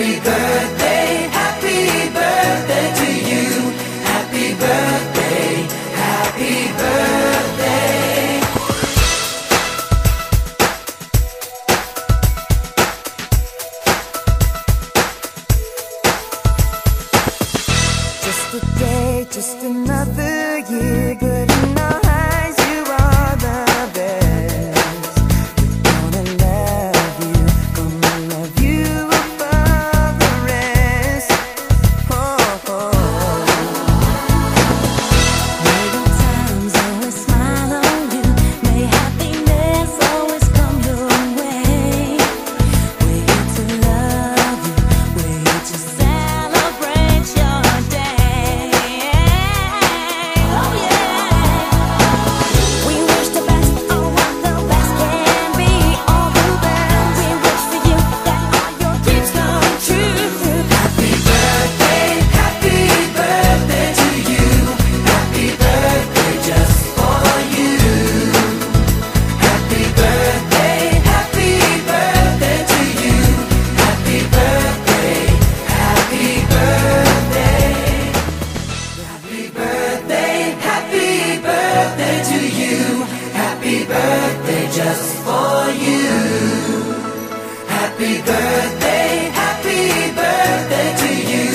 Happy birthday, happy birthday to you. Happy birthday, happy birthday. Just a day, just another year, good in our eyes, you are the best. Gonna love you above the rest. Oh, oh. May good times always smile on you, may happiness always come your way. We're here to love you, we're here to celebrate your day. Oh yeah. We wish the best on what the best can be, all the best. We wish for you that all your dreams come true. Happy birthday, happy birthday to you. Happy birthday just for you. Happy birthday to you. Happy birthday, happy birthday. Happy birthday, happy birthday to you. Happy birthday just for you. Happy birthday to you.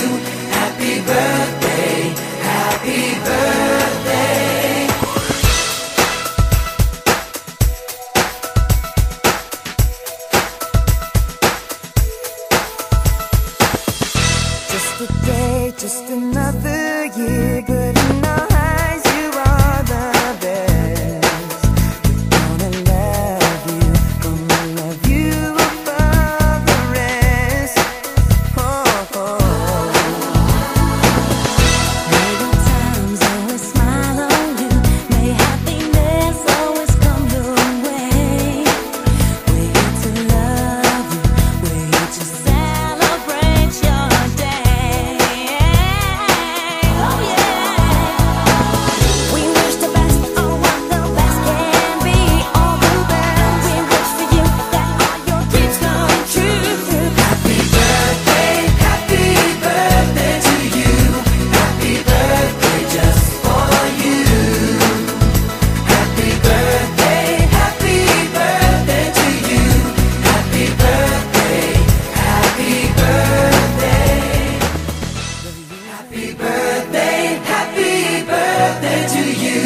Happy birthday, happy birthday. Just a day, just another year, good in our eyes, you are the best. Gonna love you above the rest. Oh, oh. May good times always smile on you, may happiness always come your way. We're here to love you, we're here to celebrate your day. Oh yeah. We wish the best on what the best can be, all the best. We wish for you that all your dreams come true. Happy birthday to you. Happy birthday just for you. Happy birthday to you. Happy birthday, happy birthday. Happy birthday to you.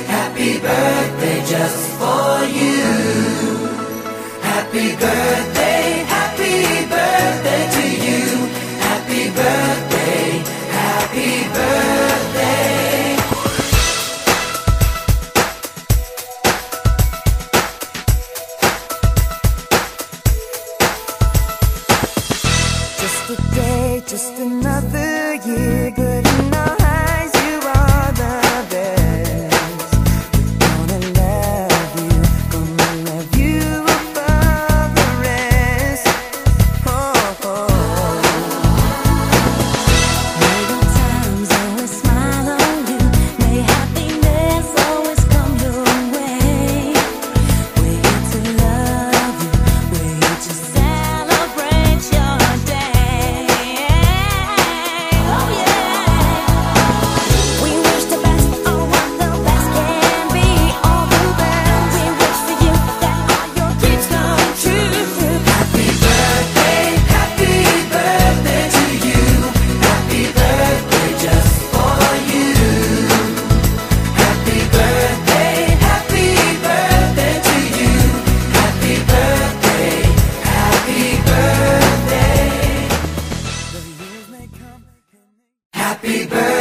Happy birthday just for you. Happy birthday to you. Happy birthday, happy birthday. Just a day, just another year, good in our eyes, you are the best. Gonna love you above the rest. Oh, oh. May good times always smile on you, may happiness always come your way. We're here to love you, we're here to celebrate your day. Oh yeah. We wish the best on what the best can be, all the best. We wish for you that all your dreams come true. Happy birthday to you. Happy birthday just for you. Happy birthday to you. Happy birthday, happy birthday. Happy birthday.